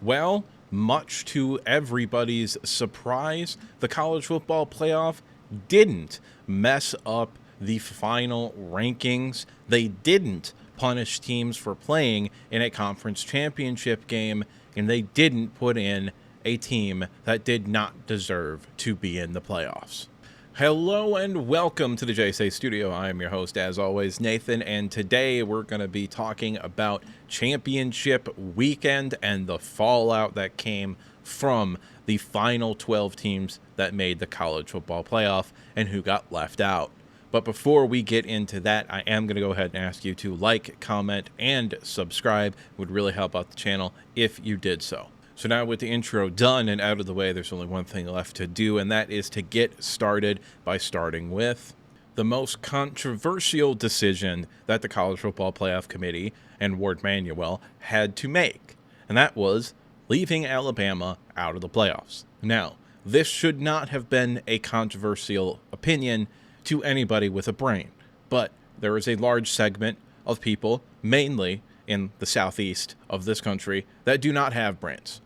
Well, much to everybody's surprise, the college football playoff didn't mess up the final rankings. They didn't punish teams for playing in a conference championship game, and they didn't put in a team that did not deserve to be in the playoffs. Hello and welcome to the JSA Studio. I am your host, as always, Nathan, and today we're going to be talking about championship weekend and the fallout that came from the final 12 teams that made the college football playoff and who got left out. But before we get into that, I am going to go ahead and ask you to like, comment, and subscribe. It would really help out the channel if you did so. So now with the intro done and out of the way, there's only one thing left to do, and that is to get started by starting with the most controversial decision that the College Football Playoff Committee and Ward Manuel had to make, and that was leaving Alabama out of the playoffs. Now, this should not have been a controversial opinion to anybody with a brain, but there is a large segment of people, mainly in the southeast of this country, that do not have brains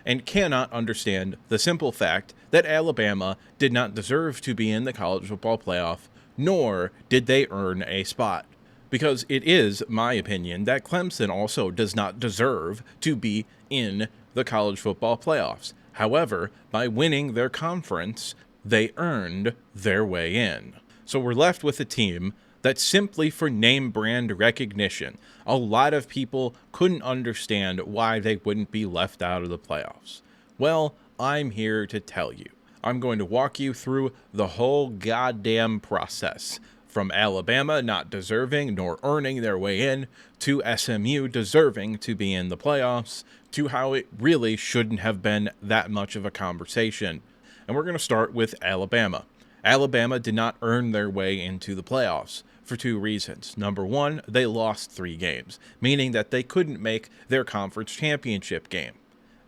and cannot understand the simple fact that Alabama did not deserve to be in the college football playoff, nor did they earn a spot. Because it is my opinion that Clemson also does not deserve to be in the college football playoffs. However, by winning their conference, they earned their way in. So we're left with a team that simply for name brand recognition, a lot of people couldn't understand why they wouldn't be left out of the playoffs. Well, I'm here to tell you. I'm going to walk you through the whole goddamn process, from Alabama not deserving nor earning their way in, to SMU deserving to be in the playoffs, to how it really shouldn't have been that much of a conversation. And we're going to start with Alabama. Alabama did not earn their way into the playoffs for two reasons. Number one, they lost 3 games, meaning that they couldn't make their conference championship game.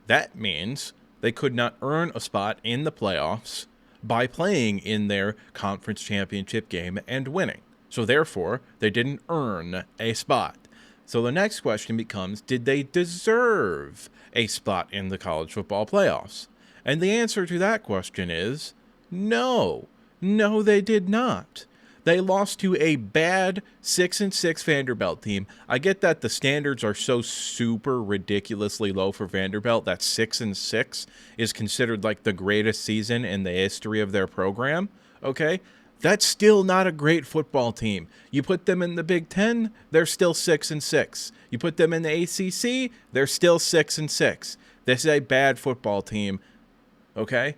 That means they could not earn a spot in the playoffs by playing in their conference championship game and winning. So therefore, they didn't earn a spot. So the next question becomes, did they deserve a spot in the college football playoffs? And the answer to that question is no. No, they did not. They lost to a bad 6-6 Vanderbilt team. I get that the standards are so super ridiculously low for Vanderbilt that 6-6 is considered like the greatest season in the history of their program. Okay? That's still not a great football team. You put them in the Big Ten, they're still 6-6. You put them in the ACC, they're still 6-6. This is a bad football team. Okay?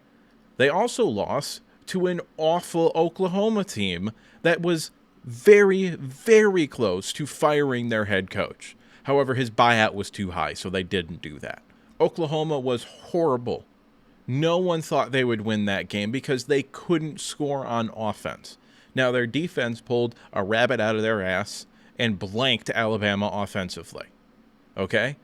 They also lost to an awful Oklahoma team that was very, very close to firing their head coach. However, his buyout was too high, so they didn't do that. Oklahoma was horrible. No one thought they would win that game because they couldn't score on offense. Now, their defense pulled a rabbit out of their ass and blanked Alabama offensively. Okay?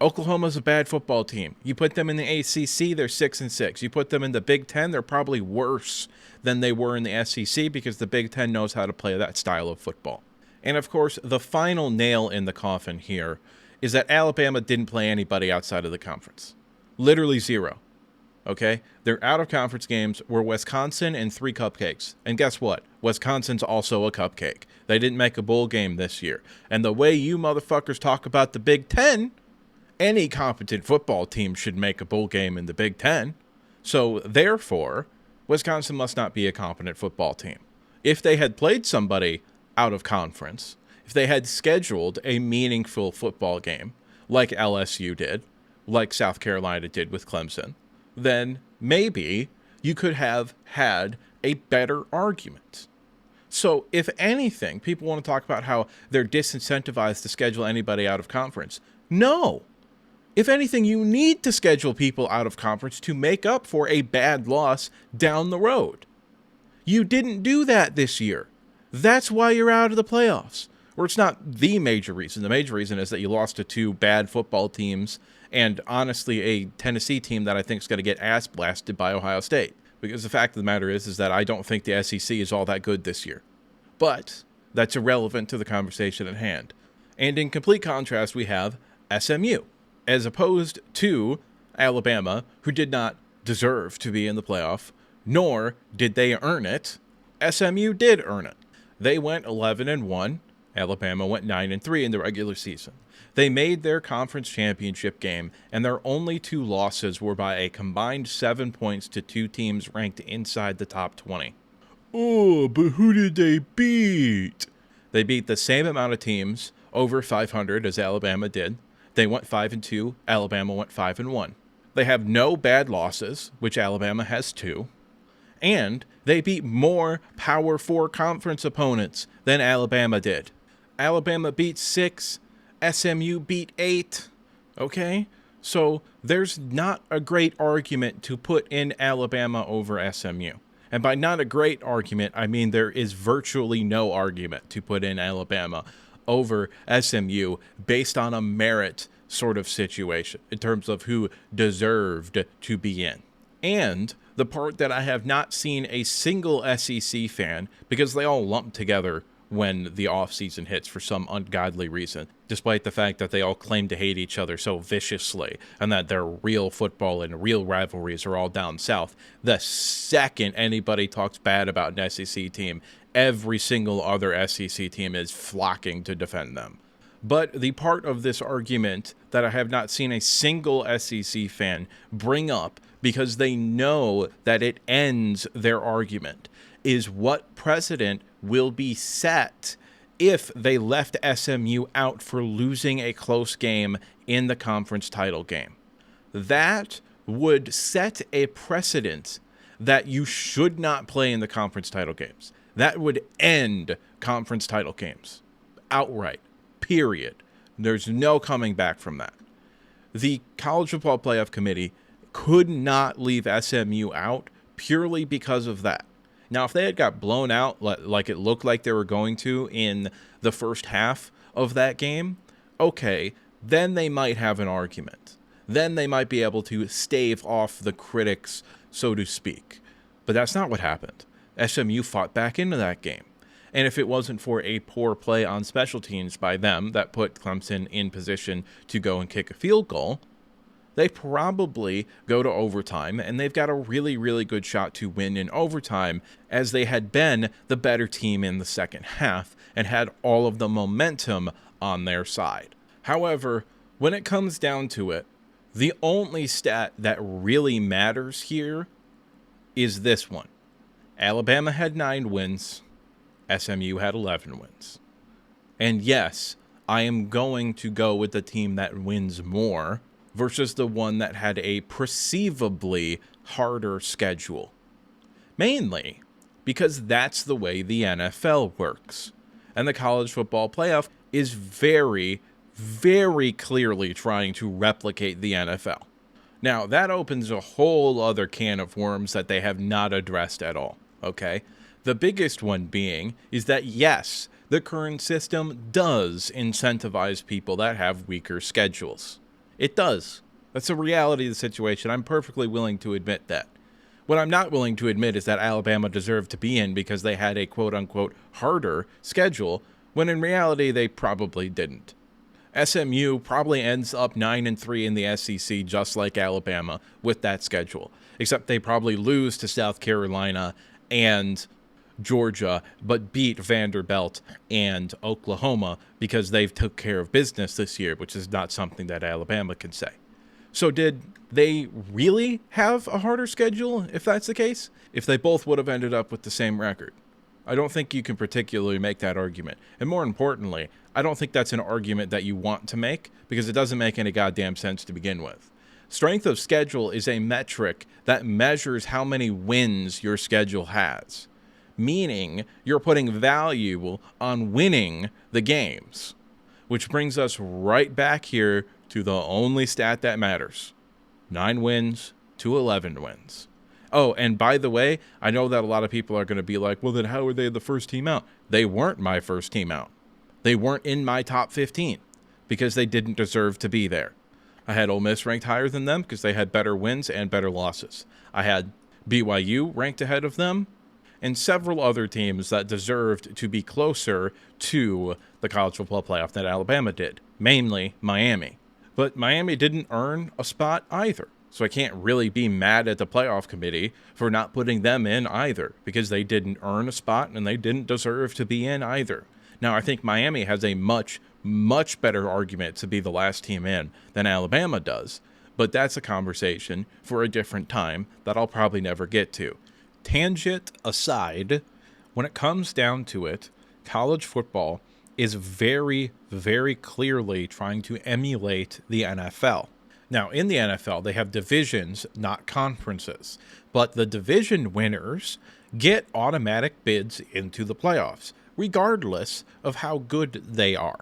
Oklahoma's a bad football team. You put them in the ACC, they're 6-6. You put them in the Big Ten, they're probably worse than they were in the SEC because the Big Ten knows how to play that style of football. And of course, the final nail in the coffin here is that Alabama didn't play anybody outside of the conference. Literally 0. Okay? Their out-of-conference games were Wisconsin and 3 cupcakes. And guess what? Wisconsin's also a cupcake. They didn't make a bowl game this year. And the way you motherfuckers talk about the Big Ten, any competent football team should make a bowl game in the Big Ten. So, therefore, Wisconsin must not be a competent football team. If they had played somebody out of conference, if they had scheduled a meaningful football game, like LSU did, like South Carolina did with Clemson, then maybe you could have had a better argument. So, if anything, people want to talk about how they're disincentivized to schedule anybody out of conference. No. If anything, you need to schedule people out of conference to make up for a bad loss down the road. You didn't do that this year. That's why you're out of the playoffs. Or it's not the major reason. The major reason is that you lost to 2 bad football teams and, honestly, a Tennessee team that I think is going to get ass blasted by Ohio State. Because the fact of the matter is that I don't think the SEC is all that good this year. But that's irrelevant to the conversation at hand. And in complete contrast, we have SMU. as opposed to Alabama, who did not deserve to be in the playoff, nor did they earn it. SMU did earn it. They went 11-1. Alabama went 9-3 in the regular season. They made their conference championship game, and their only two losses were by a combined 7 points to two teams ranked inside the top 20. Oh, but who did they beat? They beat the same amount of teams over 500 as Alabama did. They went 5-2. Alabama went 5-1. They have no bad losses, which Alabama has 2. And they beat more Power 4 conference opponents than Alabama did. Alabama beat 6, SMU beat 8, okay? So there's not a great argument to put in Alabama over SMU. And by not a great argument, I mean there is virtually no argument to put in Alabama over SMU based on a merit sort of situation in terms of who deserved to be in. And the part that I have not seen a single SEC fan, because they all lump together when the offseason hits for some ungodly reason, despite the fact that they all claim to hate each other so viciously and that their real football and real rivalries are all down south. The second anybody talks bad about an SEC team, every single other SEC team is flocking to defend them. But the part of this argument that I have not seen a single SEC fan bring up, because they know that it ends their argument, is what precedent will be set if they left SMU out for losing a close game in the conference title game. That would set a precedent that you should not play in the conference title games. That would end conference title games outright, period. There's no coming back from that. The College Football Playoff Committee could not leave SMU out purely because of that. Now, if they had got blown out like it looked like they were going to in the first half of that game, okay, then they might have an argument. Then they might be able to stave off the critics, so to speak. But that's not what happened. SMU fought back into that game. And if it wasn't for a poor play on special teams by them that put Clemson in position to go and kick a field goal, they probably go to overtime, and they've got a really, really good shot to win in overtime, as they had been the better team in the second half and had all of the momentum on their side. However, when it comes down to it, the only stat that really matters here is this one. Alabama had 9 wins. SMU had 11 wins. And yes, I am going to go with the team that wins more versus the one that had a perceivably harder schedule. Mainly because that's the way the NFL works. And the college football playoff is very, very clearly trying to replicate the NFL. Now, that opens a whole other can of worms that they have not addressed at all, okay? The biggest one being is that, yes, the current system does incentivize people that have weaker schedules. It does. That's a reality of the situation. I'm perfectly willing to admit that. What I'm not willing to admit is that Alabama deserved to be in because they had a quote-unquote harder schedule, when in reality they probably didn't. SMU probably ends up 9-3 in the SEC just like Alabama with that schedule, except they probably lose to South Carolina and Georgia, but beat Vanderbilt and Oklahoma because they've took care of business this year, which is not something that Alabama can say. So did they really have a harder schedule if that's the case? If they both would have ended up with the same record? I don't think you can particularly make that argument. And more importantly, I don't think that's an argument that you want to make because it doesn't make any goddamn sense to begin with. Strength of schedule is a metric that measures how many wins your schedule has, meaning you're putting value on winning the games, which brings us right back here to the only stat that matters: 9 wins to 11 wins. Oh, and by the way, I know that a lot of people are going to be like, well, then how were they the first team out? They weren't my first team out. They weren't in my top 15 because they didn't deserve to be there. I had Ole Miss ranked higher than them because they had better wins and better losses. I had BYU ranked ahead of them and several other teams that deserved to be closer to the college football playoff than Alabama did, mainly Miami. But Miami didn't earn a spot either. So I can't really be mad at the playoff committee for not putting them in either, because they didn't earn a spot and they didn't deserve to be in either. Now, I think Miami has a much, much better argument to be the last team in than Alabama does. But that's a conversation for a different time that I'll probably never get to. Tangent aside, when it comes down to it, college football is very, very clearly trying to emulate the NFL. Now, in the NFL, they have divisions, not conferences, but the division winners get automatic bids into the playoffs, regardless of how good they are.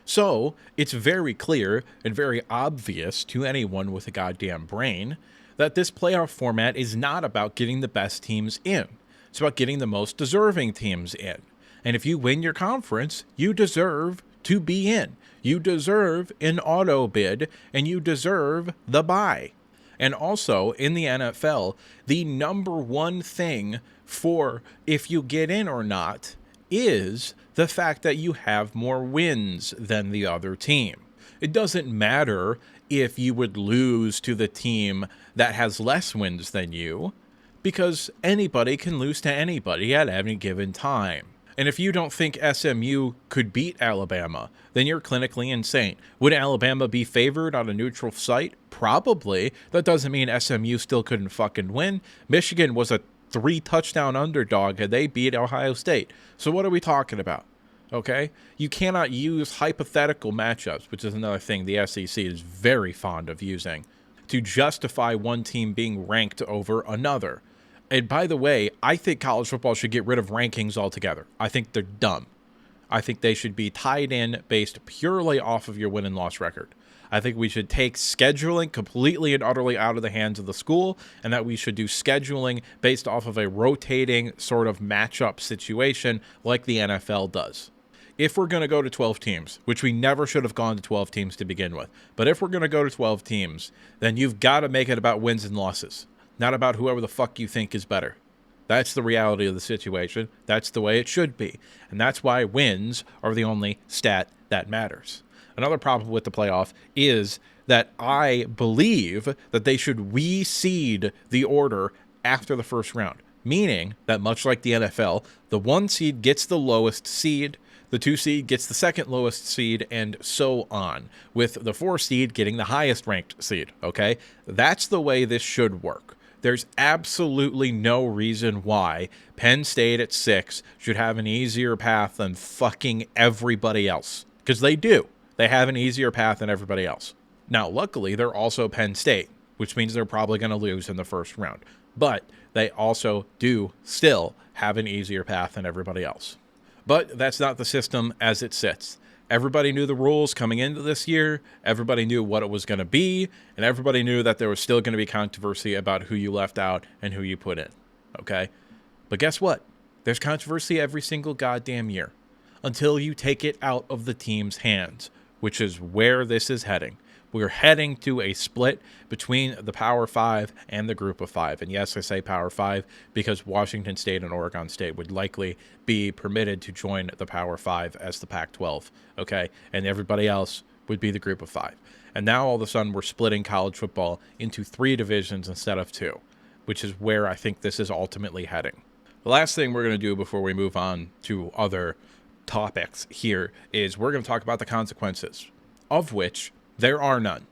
So, it's very clear and very obvious to anyone with a goddamn brain that this playoff format is not about getting the best teams in. It's about getting the most deserving teams in. And if you win your conference, you deserve to be in. You deserve an auto bid, and you deserve the bye. And also, in the NFL, the number one thing for if you get in or not is the fact that you have more wins than the other team. It doesn't matter if you would lose to the team that has less wins than you, because anybody can lose to anybody at any given time. And if you don't think SMU could beat Alabama, then you're clinically insane. Would Alabama be favored on a neutral site? Probably. That doesn't mean SMU still couldn't fucking win. Michigan was a 3-touchdown underdog and they beat Ohio State. So what are we talking about? Okay? You cannot use hypothetical matchups, which is another thing the SEC is very fond of using, to justify one team being ranked over another. And by the way, I think college football should get rid of rankings altogether. I think they're dumb. I think they should be tied in based purely off of your win and loss record. I think we should take scheduling completely and utterly out of the hands of the school, and that we should do scheduling based off of a rotating sort of matchup situation like the NFL does. If we're going to go to 12 teams, which we never should have gone to 12 teams to begin with, but if we're going to go to 12 teams, then you've got to make it about wins and losses. Not about whoever the fuck you think is better. That's the reality of the situation. That's the way it should be. And that's why wins are the only stat that matters. Another problem with the playoff is that I believe that they should reseed the order after the first round. Meaning that much like the NFL, the 1 seed gets the lowest seed, the 2 seed gets the second lowest seed, and so on, with the 4 seed getting the highest ranked seed, okay? That's the way this should work. There's absolutely no reason why Penn State at 6 should have an easier path than fucking everybody else. Because they do. They have an easier path than everybody else. Now, luckily, they're also Penn State, which means they're probably going to lose in the first round. But they also do still have an easier path than everybody else. But that's not the system as it sits. Everybody knew the rules coming into this year. Everybody knew what it was going to be. And everybody knew that there was still going to be controversy about who you left out and who you put in. Okay? But guess what? There's controversy every single goddamn year. Until you take it out of the team's hands, which is where this is heading. We're heading to a split between the Power 5 and the Group of 5. And yes, I say Power 5 because Washington State and Oregon State would likely be permitted to join the Power 5 as the Pac-12, okay? And everybody else would be the Group of 5. And now all of a sudden we're splitting college football into 3 divisions instead of 2, which is where I think this is ultimately heading. The last thing we're going to do before we move on to other topics here is we're going to talk about the consequences, of which there are none.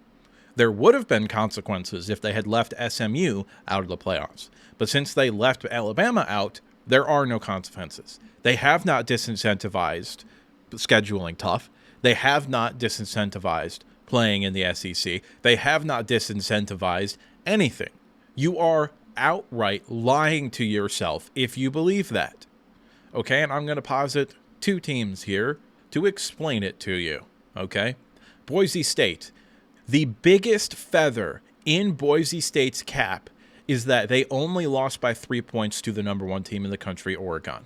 There would have been consequences if they had left SMU out of the playoffs. But since they left Alabama out, there are no consequences. They have not disincentivized scheduling tough. They have not disincentivized playing in the SEC. They have not disincentivized anything. You are outright lying to yourself if you believe that. Okay, and I'm going to posit 2 teams here to explain it to you. Okay? Boise State. The biggest feather in Boise State's cap is that they only lost by 3 points to the number 1 team in the country, Oregon.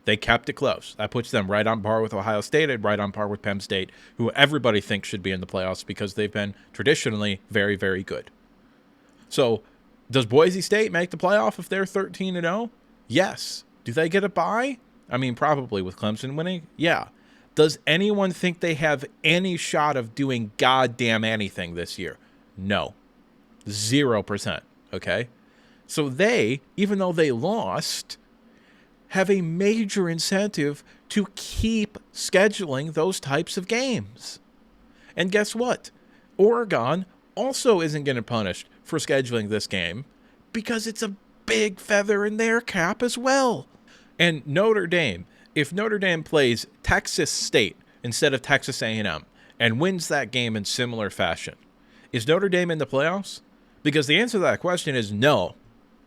They kept it close. That puts them right on par with Ohio State and right on par with Penn State, who everybody thinks should be in the playoffs because they've been traditionally very, very good. So, does Boise State make the playoff if they're 13-0? Yes. Do they get a bye? I mean, probably with Clemson winning. Yeah. Does anyone think they have any shot of doing goddamn anything this year? No. 0%. Okay? So they, even though they lost, have a major incentive to keep scheduling those types of games. And guess what? Oregon also isn't getting punished for scheduling this game because it's a big feather in their cap as well. And Notre Dame, if Notre Dame plays Texas State instead of Texas A&M and wins that game in similar fashion, is Notre Dame in the playoffs? Because the answer to that question is no.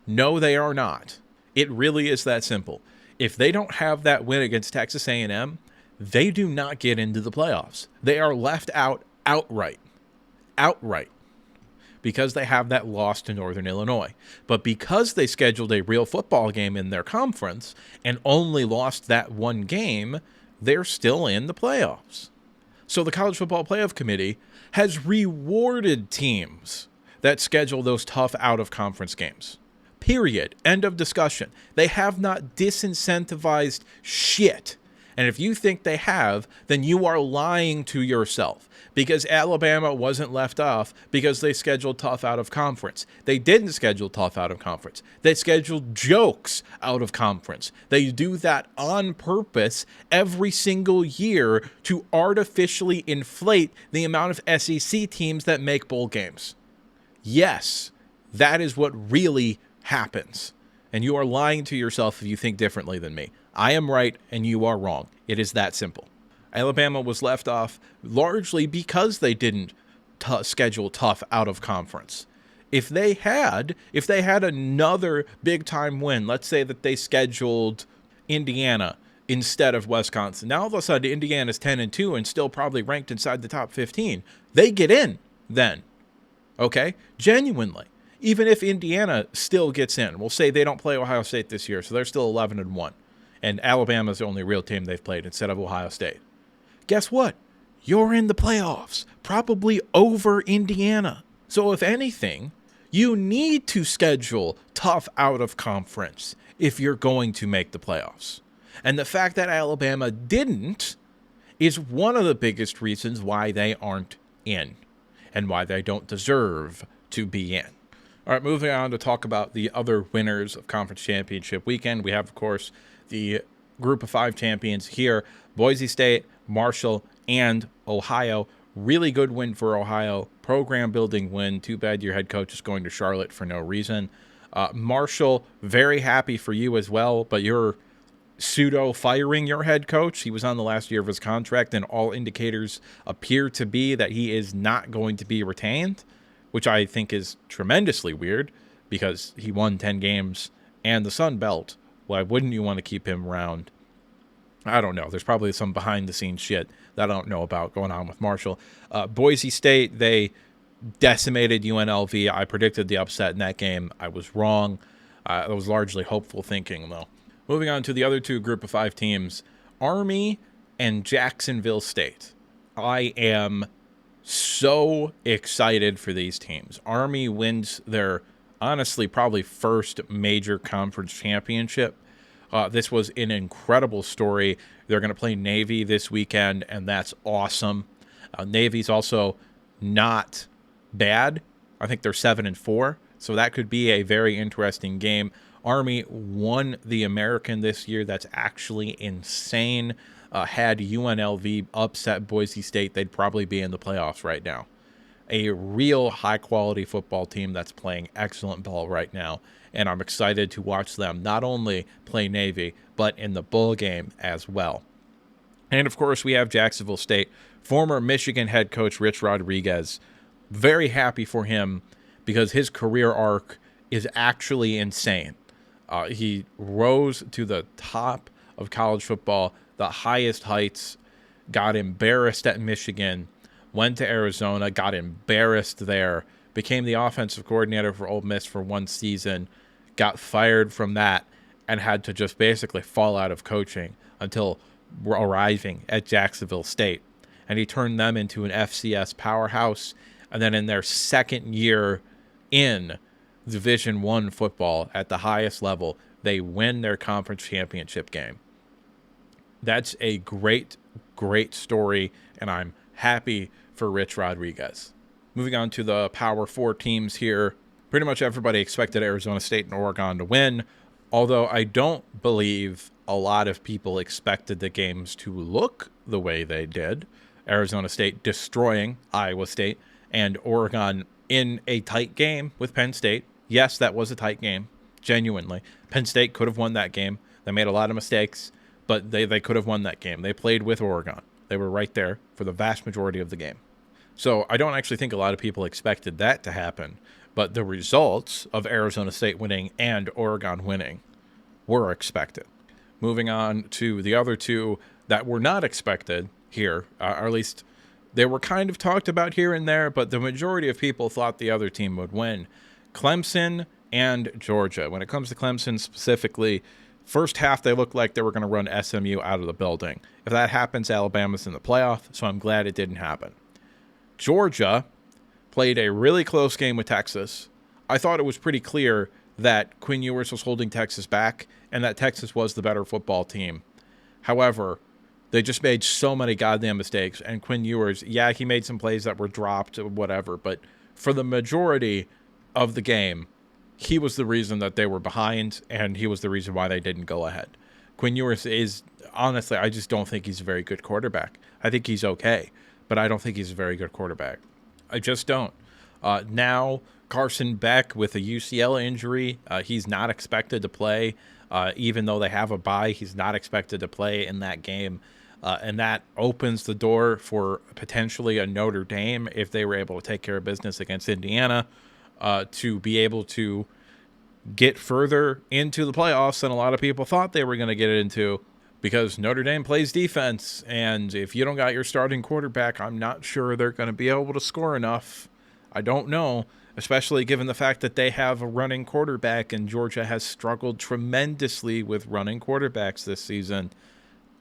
No, they are not. It really is that simple. If they don't have that win against Texas A&M, they do not get into the playoffs. They are left out outright. Outright. Because they have that loss to Northern Illinois. But because they scheduled a real football game in their conference and only lost that one game, they're still in the playoffs. So the College Football Playoff Committee has rewarded teams that schedule those tough out-of-conference games. Period. End of discussion. They have not disincentivized shit. And if you think they have, then you are lying to yourself. Because Alabama wasn't left off because they scheduled tough out of conference. They didn't schedule tough out of conference. They scheduled jokes out of conference. They do that on purpose every single year to artificially inflate the amount of SEC teams that make bowl games. Yes, that is what really happens. And you are lying to yourself if you think differently than me. I am right and you are wrong. It is that simple. Alabama was left off largely because they didn't schedule tough out of conference. If they had another big time win, let's say that they scheduled Indiana instead of Wisconsin. Now all of a sudden Indiana's 10-2 and still probably ranked inside the top 15. They get in then. Okay? Genuinely. Even if Indiana still gets in, we'll say they don't play Ohio State this year, so they're still 11-1. And Alabama's the only real team they've played instead of Ohio State. Guess what? You're in the playoffs, probably over Indiana. So if anything, you need to schedule tough out of conference if you're going to make the playoffs. And the fact that Alabama didn't is one of the biggest reasons why they aren't in and why they don't deserve to be in. All right, moving on to talk about the other winners of Conference Championship Weekend. We have, of course, the Group of 5 champions here, Boise State, Marshall, and Ohio. Really good win for Ohio. Program building win. Too bad your head coach is going to Charlotte for no reason. Marshall, very happy for you as well, but you're pseudo firing your head coach. He was on the last year of his contract, and all indicators appear to be that he is not going to be retained, which I think is tremendously weird because he won 10 games and the Sun Belt. Why wouldn't you want to keep him around? I don't know. There's probably some behind-the-scenes shit that I don't know about going on with Marshall. Boise State, they decimated UNLV. I predicted the upset in that game. I was wrong. It was largely hopeful thinking, though. Moving on to the other two Group of 5 teams, Army and Jacksonville State. I am so excited for these teams. Army wins their, honestly, probably first major conference championship. This was an incredible story. They're going to play Navy this weekend, and that's awesome. Navy's also not bad. I think they're 7-4, so that could be a very interesting game. Army won the American this year. That's actually insane. Had UNLV upset Boise State, they'd probably be in the playoffs right now. A real high-quality football team that's playing excellent ball right now, and I'm excited to watch them not only play Navy, but in the bowl game as well. And, of course, we have Jacksonville State, former Michigan head coach Rich Rodriguez. Very happy for him because his career arc is actually insane. He rose to the top of college football, the highest heights, got embarrassed at Michigan, went to Arizona, got embarrassed there, became the offensive coordinator for Ole Miss for one season, got fired from that, and had to just basically fall out of coaching until arriving at Jacksonville State. And he turned them into an FCS powerhouse. And then in their second year in Division I football at the highest level, they win their conference championship game. That's a great, great story, and I'm happy for Rich Rodriguez. Moving on to the Power 4 teams here. Pretty much everybody expected Arizona State and Oregon to win, although I don't believe a lot of people expected the games to look the way they did. Arizona State destroying Iowa State, and Oregon in a tight game with Penn State. Yes, that was a tight game, genuinely. Penn State could have won that game. They made a lot of mistakes, but they could have won that game. They played with Oregon. They were right there for the vast majority of the game. So I don't actually think a lot of people expected that to happen, but the results of Arizona State winning and Oregon winning were expected. Moving on to the other two that were not expected here, or at least they were kind of talked about here and there, but the majority of people thought the other team would win. Clemson and Georgia. When it comes to Clemson specifically, first half they looked like they were going to run SMU out of the building. If that happens, Alabama's in the playoff, so I'm glad it didn't happen. Georgia played a really close game with Texas. I thought it was pretty clear that Quinn Ewers was holding Texas back and that Texas was the better football team. However, they just made so many goddamn mistakes, and Quinn Ewers, yeah, he made some plays that were dropped or whatever, but for the majority of the game, he was the reason that they were behind, and he was the reason why they didn't go ahead. Quinn Ewers is, honestly, I just don't think he's a very good quarterback. I think he's okay, but I don't think he's a very good quarterback. I just don't. Now, Carson Beck with a UCL injury, he's not expected to play. Even though they have a bye, he's not expected to play in that game. And that opens the door for potentially a Notre Dame, if they were able to take care of business against Indiana, to be able to get further into the playoffs than a lot of people thought they were going to get into, because Notre Dame plays defense, and if you don't got your starting quarterback, I'm not sure they're going to be able to score enough. I don't know, especially given the fact that they have a running quarterback, and Georgia has struggled tremendously with running quarterbacks this season.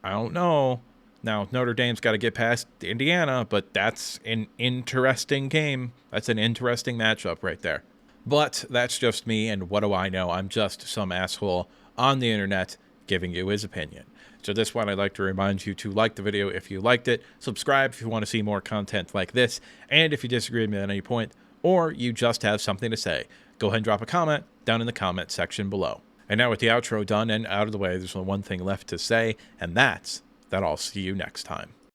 I don't know. Now, Notre Dame's got to get past Indiana, but that's an interesting game. That's an interesting matchup right there. But that's just me, and what do I know? I'm just some asshole on the internet giving you his opinion. So this one, I'd like to remind you to like the video if you liked it, subscribe if you want to see more content like this, and if you disagree with me at any point, or you just have something to say, go ahead and drop a comment down in the comment section below. And now with the outro done and out of the way, there's only one thing left to say, and that's that I'll see you next time.